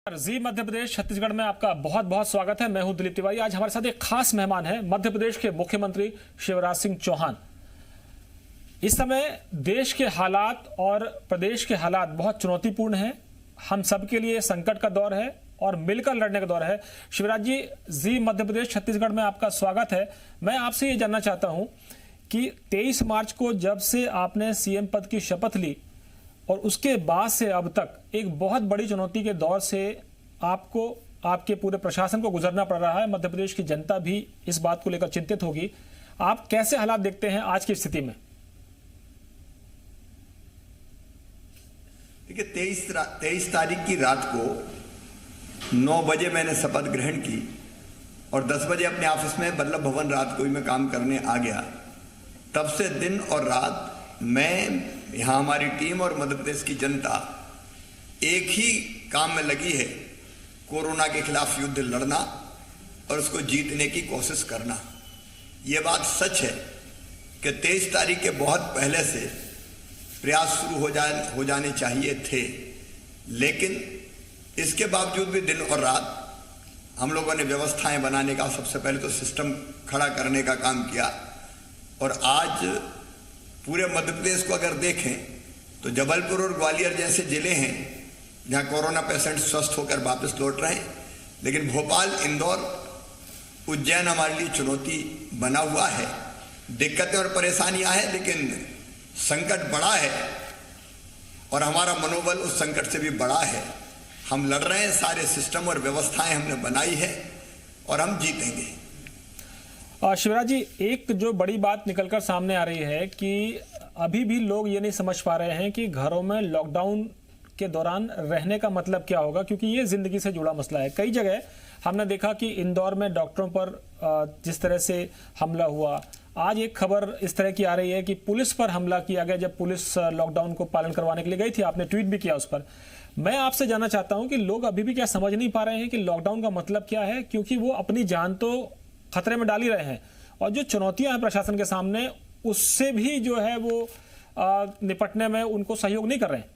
जी मध्य प्रदेश छत्तीसगढ़ में आपका बहुत बहुत स्वागत है। मैं हूं दिलीप तिवारी। आज हमारे साथ एक खास मेहमान है, मध्य प्रदेश के मुख्यमंत्री शिवराज सिंह चौहान। इस समय देश के हालात और प्रदेश के हालात बहुत चुनौतीपूर्ण हैं। हम सबके लिए संकट का दौर है और मिलकर लड़ने का दौर है। शिवराज जी मध्य प्रदेश छत्तीसगढ़ में आपका स्वागत है। मैं आपसे ये जानना चाहता हूं कि 23 मार्च को जब से आपने सीएम पद की शपथ ली और उसके बाद से अब तक एक बहुत बड़ी चुनौती के दौर से आपको, आपके पूरे प्रशासन को गुजरना पड़ रहा है। मध्य प्रदेश की जनता भी इस बात को लेकर चिंतित होगी। आप कैसे हालात देखते हैं आज की स्थिति में? देखिए, 23 तारीख की रात को 9 बजे मैंने शपथ ग्रहण की और 10 बजे अपने ऑफिस में वल्लभ भवन रात को ही मैं काम करने आ गया। तब से दिन और रात मैं, यहाँ हमारी टीम और मध्य प्रदेश की जनता एक ही काम में लगी है, कोरोना के खिलाफ युद्ध लड़ना और उसको जीतने की कोशिश करना। ये बात सच है कि 23 तारीख के बहुत पहले से प्रयास शुरू हो जाने चाहिए थे, लेकिन इसके बावजूद भी दिन और रात हम लोगों ने व्यवस्थाएं बनाने का, सबसे पहले तो सिस्टम खड़ा करने का काम किया। और आज पूरे मध्य प्रदेश को अगर देखें तो जबलपुर और ग्वालियर जैसे जिले हैं जहां कोरोना पेशेंट स्वस्थ होकर वापस लौट रहे हैं, लेकिन भोपाल, इंदौर, उज्जैन हमारे लिए चुनौती बना हुआ है। दिक्कतें और परेशानियां हैं, लेकिन संकट बड़ा है और हमारा मनोबल उस संकट से भी बड़ा है। हम लड़ रहे हैं, सारे सिस्टम और व्यवस्थाएं हमने बनाई है और हम जीतेंगे। शिवराज जी, एक जो बड़ी बात निकलकर सामने आ रही है कि अभी भी लोग ये नहीं समझ पा रहे हैं कि घरों में लॉकडाउन के दौरान रहने का मतलब क्या होगा, क्योंकि ये जिंदगी से जुड़ा मसला है। कई जगह हमने देखा कि इंदौर में डॉक्टरों पर जिस तरह से हमला हुआ, आज एक खबर इस तरह की आ रही है कि पुलिस पर हमला किया गया जब पुलिस लॉकडाउन को पालन करवाने के लिए गई थी। आपने ट्वीट भी किया उस पर। मैं आपसे जानना चाहता हूं कि लोग अभी भी क्या समझ नहीं पा रहे हैं कि लॉकडाउन का मतलब क्या है, क्योंकि वो अपनी जान तो खतरे में डाल ही रहे हैं और जो चुनौतियां हैं प्रशासन के सामने, उससे भी जो है वो निपटने में उनको सहयोग नहीं कर रहे हैं।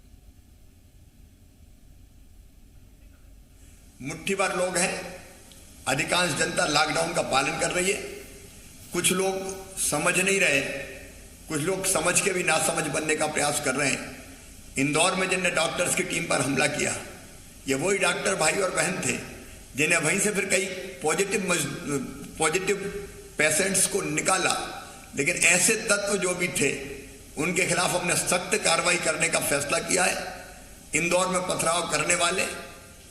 मुट्ठी भर लोग हैं, अधिकांश जनता लॉकडाउन का पालन कर रही है। कुछ लोग समझ नहीं रहे, कुछ लोग समझ के भी ना समझ बनने का प्रयास कर रहे हैं। इंदौर में जिनने डॉक्टर्स की टीम पर हमला किया, ये वही डॉक्टर भाई और बहन थे जिन्हें वहीं से फिर कई पॉजिटिव पेशेंट्स को निकाला। लेकिन ऐसे तत्व जो भी थे उनके खिलाफ हमने सख्त कार्रवाई करने का फैसला किया है। इंदौर में पथराव करने वाले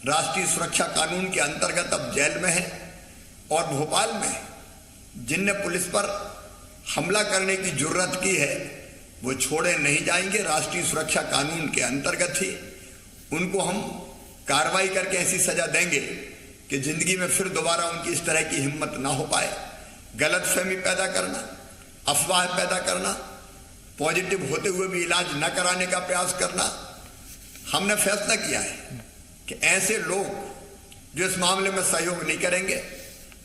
राष्ट्रीय सुरक्षा कानून के अंतर्गत अब जेल में हैं और भोपाल में जिनने पुलिस पर हमला करने की जुर्रत की है वो छोड़े नहीं जाएंगे। राष्ट्रीय सुरक्षा कानून के अंतर्गत ही उनको हम कार्रवाई करके ऐसी सजा देंगे कि जिंदगी में फिर दोबारा उनकी इस तरह की हिम्मत ना हो पाए। गलतफहमी पैदा करना, अफवाह पैदा करना, पॉजिटिव होते हुए भी इलाज न कराने का प्रयास करना, हमने फैसला किया है कि ऐसे लोग जो इस मामले में सहयोग नहीं करेंगे,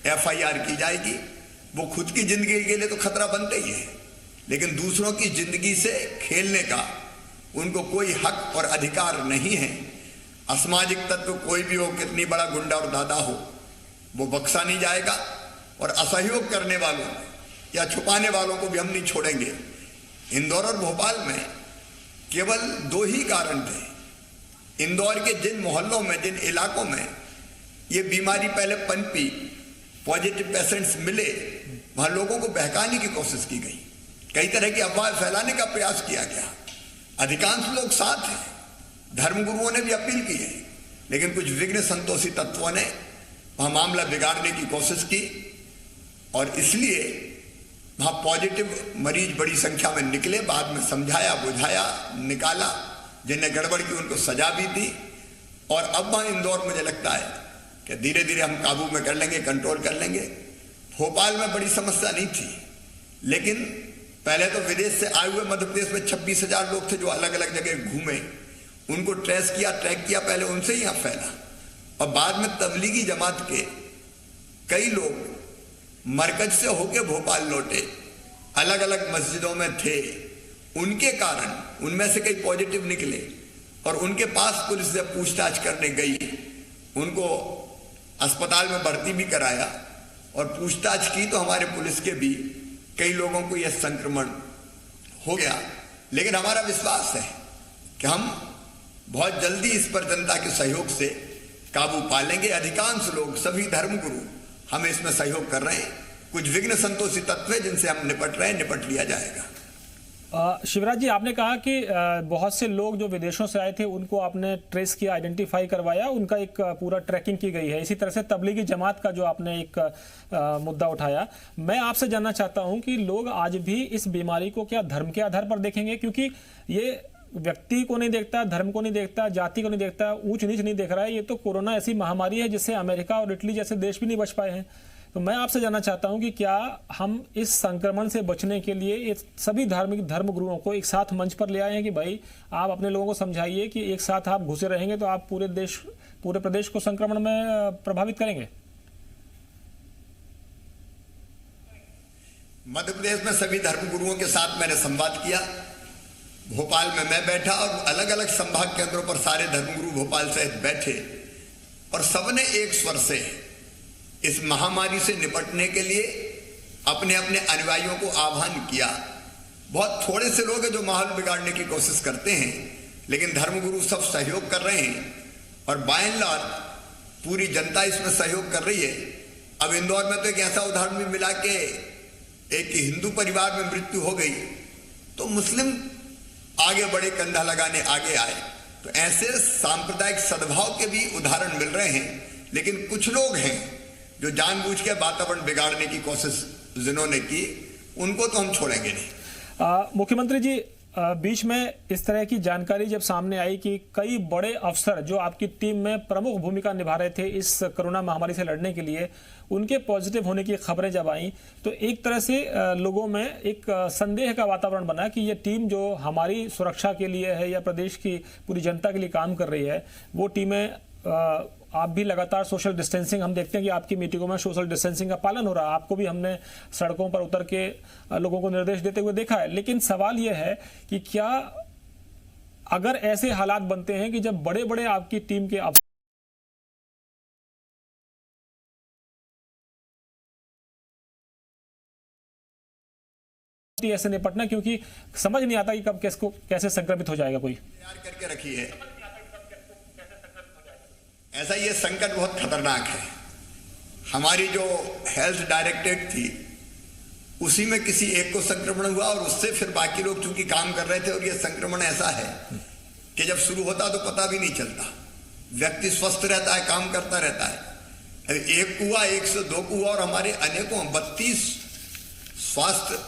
एफआईआर की जाएगी। वो खुद की जिंदगी के लिए तो खतरा बनते ही है, लेकिन दूसरों की जिंदगी से खेलने का उनको कोई हक और अधिकार नहीं है। असामाजिक तत्व कोई भी हो, कितनी बड़ा गुंडा और दादा हो, वो बख्शा नहीं जाएगा और असहयोग करने वालों या छुपाने वालों को भी हम नहीं छोड़ेंगे। इंदौर और भोपाल में केवल 2 ही कारण थे। इंदौर के जिन मोहल्लों में, जिन इलाकों में ये बीमारी पहले पनपी, पॉजिटिव पेशेंट्स मिले, वहां लोगों को बहकाने की कोशिश की गई, कई तरह की अफवाह फैलाने का प्रयास किया गया। अधिकांश लोग साथ हैं, धर्मगुरुओं ने भी अपील की है, लेकिन कुछ विघ्न संतोषी तत्वों ने वहां मामला बिगाड़ने की कोशिश की और इसलिए वहां पॉजिटिव मरीज बड़ी संख्या में निकले। बाद में समझाया, बुझाया, निकाला, जिन्हें गड़बड़ की उनको सजा भी दी और अब वहां इंदौर मुझे लगता है कि धीरे धीरे हम काबू में कर लेंगे, कंट्रोल कर लेंगे। भोपाल में बड़ी समस्या नहीं थी, लेकिन पहले तो विदेश से आए हुए मध्य प्रदेश में 26,000 लोग थे जो अलग अलग जगह घूमे, उनको ट्रेक किया, पहले उनसे ही यहाँ फैला और बाद में तबलीगी जमात के कई लोग मरकज से होके भोपाल लौटे, अलग अलग मस्जिदों में थे, उनके कारण उनमें से कई पॉजिटिव निकले और उनके पास पुलिस से पूछताछ करने गई उनको अस्पताल में भर्ती भी कराया और पूछताछ की तो हमारे पुलिस के भी कई लोगों को यह संक्रमण हो गया। लेकिन हमारा विश्वास है कि हम बहुत जल्दी इस पर जनता के सहयोग से काबू पा लेंगे। अधिकांश लोग, सभी धर्मगुरु हमें इसमें सहयोग कर रहे हैं। कुछ विघ्न संतोषी तत्व है जिनसे हम निपट रहे हैं, निपट लिया जाएगा। शिवराज जी, आपने कहा कि बहुत से लोग जो विदेशों से आए थे उनको आपने ट्रेस किया, आइडेंटिफाई करवाया, उनका एक पूरा ट्रैकिंग की गई है। इसी तरह से तबलीगी जमात का जो आपने एक मुद्दा उठाया, मैं आपसे जानना चाहता हूं कि लोग आज भी इस बीमारी को क्या धर्म के आधार पर देखेंगे? क्योंकि ये व्यक्ति को नहीं देखता, धर्म को नहीं देखता, जाति को नहीं देखता, ऊंच नीच नहीं देख रहा है। ये तो कोरोना ऐसी महामारी है जिससे अमेरिका और इटली जैसे देश भी नहीं बच पाए हैं। तो मैं आपसे जानना चाहता हूं कि क्या हम इस संक्रमण से बचने के लिए सभी धार्मिक धर्मगुरुओं को एक साथ मंच पर ले आए हैं कि भाई आप अपने लोगों को समझाइए कि एक साथ आप घुसे रहेंगे तो आप पूरे प्रदेश को संक्रमण में प्रभावित करेंगे? मध्य प्रदेश में सभी धर्मगुरुओं के साथ मैंने संवाद किया। भोपाल में मैं बैठा और अलग अलग संभाग केंद्रों पर सारे धर्मगुरु भोपाल सहित बैठे और सबने एक स्वर से इस महामारी से निपटने के लिए अपने अपने अनुयायियों को आह्वान किया। बहुत थोड़े से लोग हैं जो माहौल बिगाड़ने की कोशिश करते हैं, लेकिन धर्मगुरु सब सहयोग कर रहे हैं और बाय एंड लार्ज पूरी जनता इसमें सहयोग कर रही है। अब इंदौर में तो एक ऐसा उदाहरण भी मिला कि एक हिंदू परिवार में मृत्यु हो गई तो मुस्लिम आगे बड़े, कंधा लगाने आगे आए। तो ऐसे सांप्रदायिक सद्भाव के भी उदाहरण मिल रहे हैं। लेकिन कुछ लोग हैं जो जानबूझ के वातावरण बिगाड़ने की कोशिश जिन्होंने की, उनको तो हम छोड़ेंगे नहीं। मुख्यमंत्री जी, बीच में इस तरह की जानकारी जब सामने आई कि कई बड़े अफसर जो आपकी टीम में प्रमुख भूमिका निभा रहे थे इस कोरोना महामारी से लड़ने के लिए, उनके पॉजिटिव होने की खबरें जब आई तो एक तरह से लोगों में एक संदेह का वातावरण बना कि ये टीम जो हमारी सुरक्षा के लिए है या प्रदेश की पूरी जनता के लिए काम कर रही है, वो टीमें आप भी लगातार सोशल डिस्टेंसिंग, हम देखते हैं कि आपकी मीटिंगों में सोशल डिस्टेंसिंग का पालन हो रहा है। आपको भी हमने सड़कों पर उतर के लोगों को निर्देश देते हुए देखा है। लेकिन सवाल यह है कि क्या अगर ऐसे हालात बनते हैं कि जब बड़े बड़े आपकी टीम के ऐसे निपटना, क्योंकि समझ नहीं आता कि कब किसको कैसे संक्रमित हो जाएगा कोई तैयार करके रखी है। ऐसा ये संकट बहुत खतरनाक है। हमारी जो हेल्थ डायरेक्टरेट थी उसी में किसी एक को संक्रमण हुआ और उससे फिर बाकी लोग चूंकि काम कर रहे थे, और ये संक्रमण ऐसा है कि जब शुरू होता तो पता भी नहीं चलता। व्यक्ति स्वस्थ रहता है, काम करता रहता है। एक हुआ, एक से दो हुआ और हमारे अनेकों 32 स्वास्थ्य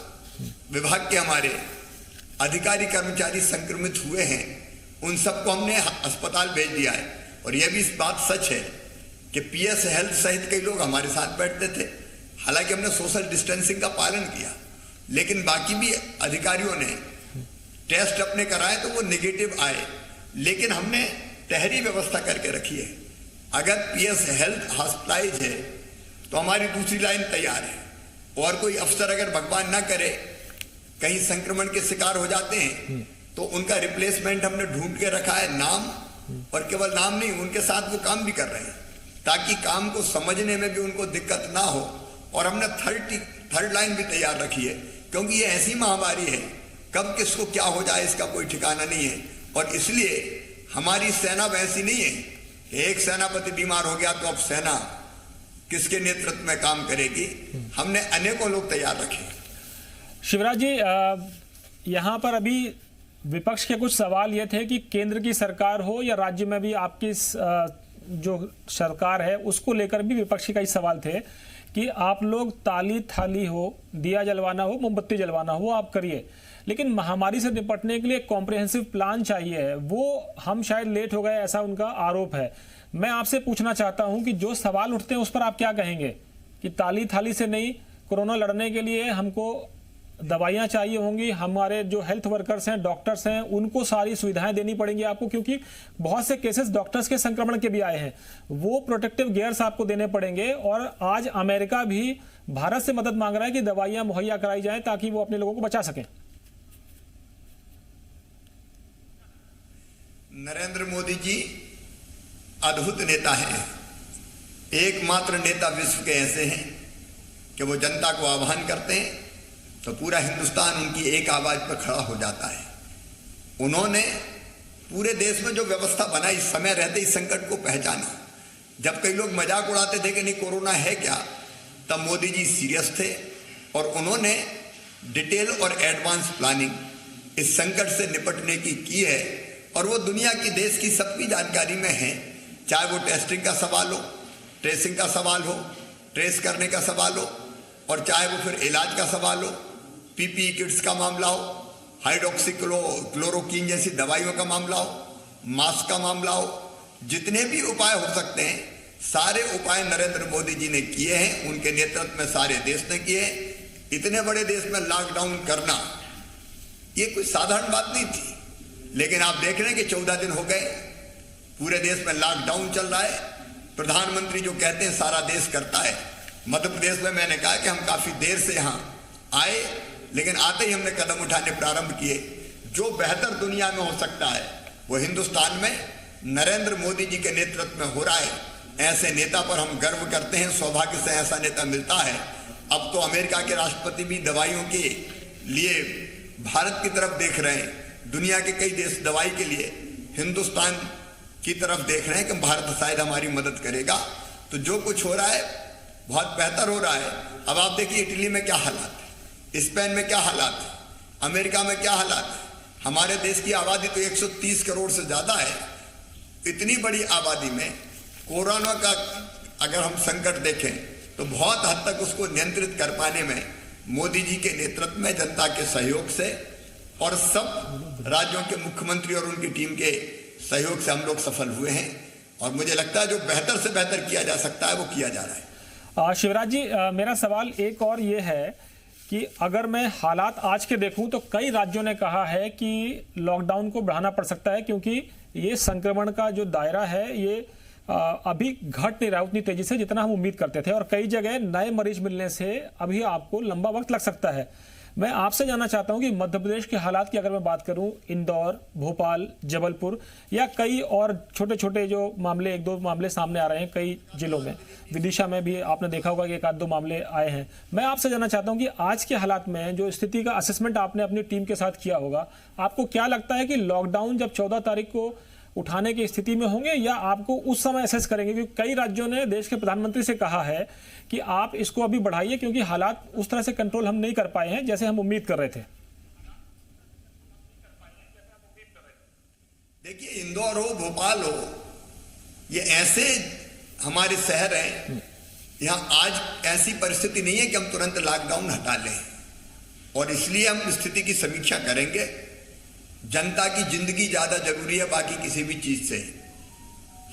विभाग के हमारे अधिकारी कर्मचारी संक्रमित हुए हैं। उन सबको हमने अस्पताल भेज दिया है। और यह भी इस बात सच है कि पीएस हेल्थ सहित कई लोग हमारे साथ बैठते थे। हालांकि हमने सोशल डिस्टेंसिंग का पालन किया, लेकिन बाकी भी अधिकारियों ने टेस्ट अपने कराए तो वो नेगेटिव आए। लेकिन हमने तहरी व्यवस्था करके रखी है। अगर पीएस हेल्थ हॉस्पिटलाइज है तो हमारी दूसरी लाइन तैयार है। और कोई अफसर अगर भगवान ना करे कहीं संक्रमण के शिकार हो जाते हैं तो उनका रिप्लेसमेंट हमने ढूंढ के रखा है। नाम, और केवल नाम नहीं, उनके साथ वो काम भी कर रहे हैं ताकि काम को समझने में भी उनको दिक्कत ना हो। और हमने थर्ड लाइन भी तैयार रखी है, क्योंकि ये ऐसी महामारी है कब किसको क्या हो जाए इसका कोई ठिकाना नहीं है। और इसलिए हमारी सेना वैसी नहीं है, एक सेनापति बीमार हो गया तो अब सेना किसके नेतृत्व में काम करेगी। हमने अनेकों लोग तैयार रखे। शिवराज जी, यहाँ पर अभी विपक्ष के कुछ सवाल ये थे कि केंद्र की सरकार हो या राज्य में भी आपकी जो सरकार है उसको लेकर भी विपक्ष के कई सवाल थे कि आप लोग ताली थाली हो, दिया जलवाना हो, मोमबत्ती जलवाना हो, आप करिए, लेकिन महामारी से निपटने के लिए एक कॉम्प्रिहेंसिव प्लान चाहिए है। वो हम शायद लेट हो गए, ऐसा उनका आरोप है। मैं आपसे पूछना चाहता हूं कि जो सवाल उठते हैं उस पर आप क्या कहेंगे कि ताली थाली से नहीं, कोरोना लड़ने के लिए हमको दवाइयां चाहिए होंगी, हमारे जो हेल्थ वर्कर्स हैं, डॉक्टर्स हैं, उनको सारी सुविधाएं देनी पड़ेंगी आपको, क्योंकि बहुत से केसेस डॉक्टर्स के संक्रमण के भी आए हैं, वो प्रोटेक्टिव गियर्स आपको देने पड़ेंगे। और आज अमेरिका भी भारत से मदद मांग रहा है कि दवाइयां मुहैया कराई जाए ताकि वो अपने लोगों को बचा सकें। नरेंद्र मोदी जी अद्भुत नेता हैं। एकमात्र नेता विश्व के ऐसे हैं कि वो जनता को आह्वान करते हैं तो पूरा हिंदुस्तान उनकी एक आवाज पर खड़ा हो जाता है। उन्होंने पूरे देश में जो व्यवस्था बनाई, समय रहते इस संकट को पहचाना। जब कई लोग मजाक उड़ाते थे कि नहीं कोरोना है क्या, तब मोदी जी सीरियस थे और उन्होंने डिटेल और एडवांस प्लानिंग इस संकट से निपटने की है और वो दुनिया की, देश की सबकी जानकारी में है। चाहे वो टेस्टिंग का सवाल हो, ट्रेसिंग का सवाल हो, ट्रेस करने का सवाल हो, और चाहे वो फिर इलाज का सवाल हो, पीपीई किट्स का मामला हो, हाइड्रोक्सी क्लोरोक्विन जैसी दवाइयों का मामला हो, मास्क का मामला हो, जितने भी उपाय हो सकते हैं सारे उपाय नरेंद्र मोदी जी ने किए हैं। उनके नेतृत्व में सारे देश ने किए हैं। इतने बड़े देश में लॉकडाउन करना ये कोई साधारण बात नहीं थी, लेकिन आप देख रहे हैं कि 14 दिन हो गए, पूरे देश में लॉकडाउन चल रहा है। प्रधानमंत्री जो कहते हैं सारा देश करता है। मध्य प्रदेश में मैंने कहा कि हम काफी देर से यहाँ आए, लेकिन आते ही हमने कदम उठाने प्रारंभ किए। जो बेहतर दुनिया में हो सकता है वो हिंदुस्तान में नरेंद्र मोदी जी के नेतृत्व में हो रहा है। ऐसे नेता पर हम गर्व करते हैं, सौभाग्य से ऐसा नेता मिलता है। अब तो अमेरिका के राष्ट्रपति भी दवाइयों के लिए भारत की तरफ देख रहे हैं। दुनिया के कई देश दवाई के लिए हिंदुस्तान की तरफ देख रहे हैं कि भारत शायद हमारी मदद करेगा। तो जो कुछ हो रहा है बहुत बेहतर हो रहा है। अब आप देखिए इटली में क्या हालात है, स्पेन में क्या हालात है, अमेरिका में क्या हालात है। हमारे देश की आबादी तो 130 करोड़ से ज्यादा है। इतनी बड़ी आबादी में कोरोना का अगर हम संकट देखें तो बहुत हद तक उसको नियंत्रित कर पाने में मोदी जी के नेतृत्व में, जनता के सहयोग से और सब राज्यों के मुख्यमंत्री और उनकी टीम के सहयोग से हम लोग सफल हुए हैं। और मुझे लगता है जो बेहतर से बेहतर किया जा सकता है वो किया जा रहा है। शिवराज जी, मेरा सवाल एक और ये है कि अगर मैं हालात आज के देखूं तो कई राज्यों ने कहा है कि लॉकडाउन को बढ़ाना पड़ सकता है, क्योंकि ये संक्रमण का जो दायरा है ये अभी घट नहीं रहा उतनी तेजी से जितना हम उम्मीद करते थे, और कई जगह नए मरीज मिलने से अभी आपको लंबा वक्त लग सकता है। मैं आपसे जानना चाहता हूं कि मध्य प्रदेश के हालात की अगर मैं बात करूं, इंदौर, भोपाल, जबलपुर या कई और छोटे छोटे जो मामले, एक दो मामले सामने आ रहे हैं कई जिलों में, विदिशा में भी आपने देखा होगा कि एक आध दो मामले आए हैं। मैं आपसे जानना चाहता हूं कि आज के हालात में जो स्थिति का असेसमेंट आपने अपनी टीम के साथ किया होगा, आपको क्या लगता है कि लॉकडाउन जब 14 तारीख को उठाने की स्थिति में होंगे या आपको उस समय असेस करेंगे? क्योंकि कई राज्यों ने देश के प्रधानमंत्री से कहा है कि आप इसको अभी बढ़ाइए क्योंकि हालात उस तरह से कंट्रोल हम नहीं कर पाए हैं जैसे हम उम्मीद कर रहे थे। देखिए, इंदौर हो, भोपाल हो, ये ऐसे हमारे शहर हैं, यहाँ आज ऐसी परिस्थिति नहीं है कि हम तुरंत लॉकडाउन हटा लें, और इसलिए हम स्थिति की समीक्षा करेंगे। जनता की जिंदगी ज्यादा जरूरी है बाकी किसी भी चीज से।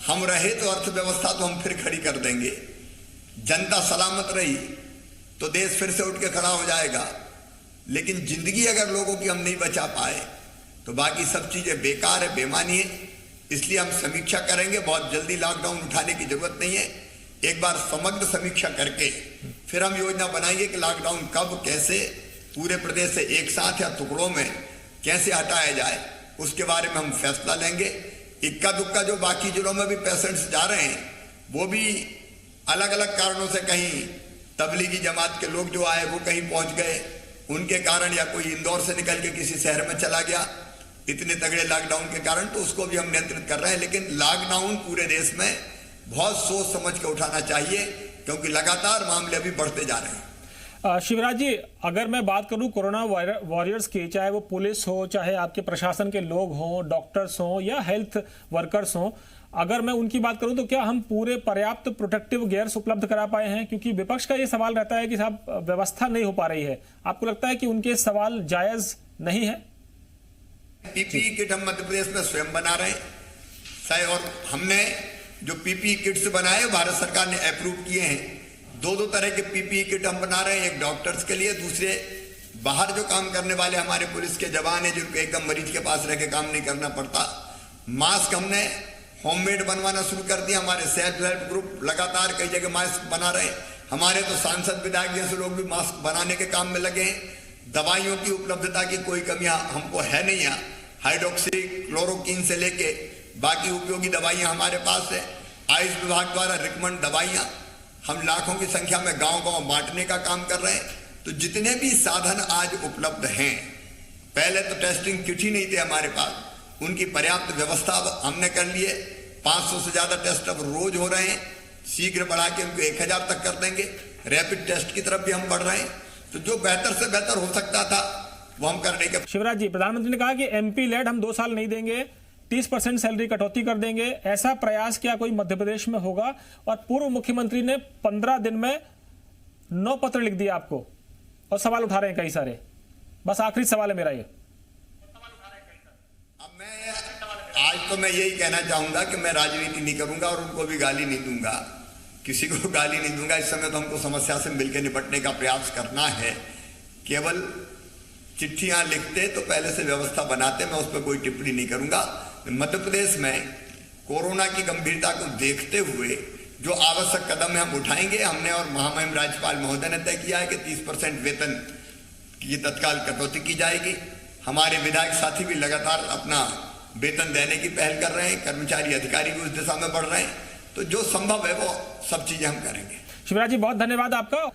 हम रहे तो अर्थव्यवस्था तो हम फिर खड़ी कर देंगे। जनता सलामत रही तो देश फिर से उठ के खड़ा हो जाएगा। लेकिन जिंदगी अगर लोगों की हम नहीं बचा पाए तो बाकी सब चीजें बेकार है, बेमानी है। इसलिए हम समीक्षा करेंगे। बहुत जल्दी लॉकडाउन उठाने की जरूरत नहीं है। एक बार समग्र समीक्षा करके फिर हम योजना बनाएंगे कि लॉकडाउन कब, कैसे, पूरे प्रदेश से एक साथ या टुकड़ों में कैसे हटाया जाए, उसके बारे में हम फैसला लेंगे। इक्का दुक्का जो बाकी जिलों में भी पेशेंट्स जा रहे हैं वो भी अलग अलग कारणों से, कहीं तबलीगी जमात के लोग जो आए वो कहीं पहुंच गए उनके कारण, या कोई इंदौर से निकल के किसी शहर में चला गया इतने तगड़े लॉकडाउन के कारण, तो उसको भी हम नियंत्रित कर रहे हैं। लेकिन लॉकडाउन पूरे देश में बहुत सोच समझ के उठाना चाहिए क्योंकि लगातार मामले अभी बढ़ते जा रहे हैं। शिवराज जी, अगर मैं बात करूं कोरोना वॉरियर्स की, चाहे वो पुलिस हो, चाहे आपके प्रशासन के लोग हों, डॉक्टर्स हों या हेल्थ वर्कर्स हों, अगर मैं उनकी बात करूं तो क्या हम पूरे पर्याप्त प्रोटेक्टिव गियर्स उपलब्ध करा पाए हैं? क्योंकि विपक्ष का ये सवाल रहता है कि साहब व्यवस्था नहीं हो पा रही है। आपको लगता है कि उनके सवाल जायज नहीं है? पीपीई किट हम मध्य प्रदेश में स्वयं बना रहे हैं, और हमने जो पीपीई किट्स बनाए भारत सरकार ने अप्रूव किए हैं। दो तरह के पीपीई किट हम बना रहे हैं, एक डॉक्टर्स के लिए, दूसरे बाहर जो काम करने वाले हमारे पुलिस के जवान हैं जिनको एकदम मरीज के पास रह के काम नहीं करना पड़ता। मास्क हमने होममेड बनवाना शुरू कर दिया। हमारे सेल्फ हेल्प ग्रुप लगातार कई जगह मास्क बना रहे हैं। हमारे तो सांसद विधायक जैसे लोग भी मास्क बनाने के काम में लगे हैं। दवाइयों की उपलब्धता की कोई कमी हमको है नहीं है। हाइड्रोक्सी क्लोरोक्विन से लेके बाकी उपयोगी दवाइयां हमारे पास है। आयुष विभाग द्वारा रिकमेंड दवाइयां हम लाखों की संख्या में गांव-गांव बांटने का काम कर रहे हैं। तो जितने भी साधन आज उपलब्ध हैं, पहले तो टेस्टिंग किट ही नहीं थे हमारे पास, उनकी पर्याप्त व्यवस्था हमने कर लिए। 500 से ज्यादा टेस्ट अब रोज हो रहे हैं, शीघ्र बढ़ा के उनको 1000 तक कर देंगे। रैपिड टेस्ट की तरफ भी हम बढ़ रहे हैं। तो जो बेहतर से बेहतर हो सकता था वो हम करने के। शिवराज जी, प्रधानमंत्री ने कहा कि MP लेड हम 2 साल नहीं देंगे, 30% सैलरी कटौती कर देंगे। ऐसा प्रयास क्या कोई मध्य प्रदेश में होगा? और पूर्व मुख्यमंत्री ने 15 दिन में 9 पत्र लिख दिया आपको और सवाल उठा रहे हैं कई सारे। बस आखिरी सवाल है मेरा ये। अब आज तो मैं यही कहना चाहूंगा कि मैं राजनीति नहीं करूंगा और उनको भी गाली नहीं दूंगा, किसी को गाली नहीं दूंगा। इस समय तो हमको समस्या से मिलकर निपटने का प्रयास करना है। केवल चिट्ठियां लिखते तो पहले से व्यवस्था बनाते, मैं उस पर कोई टिप्पणी नहीं करूंगा। मध्य प्रदेश में कोरोना की गंभीरता को देखते हुए जो आवश्यक कदम है हम उठाएंगे। हमने और महामहिम राज्यपाल महोदय ने तय किया है कि 30% वेतन की तत्काल कटौती की जाएगी। हमारे विधायक साथी भी लगातार अपना वेतन देने की पहल कर रहे हैं, कर्मचारी अधिकारी भी उस दिशा में बढ़ रहे हैं। तो जो संभव है वो सब चीजें हम करेंगे। शिवराज जी, बहुत धन्यवाद आपका।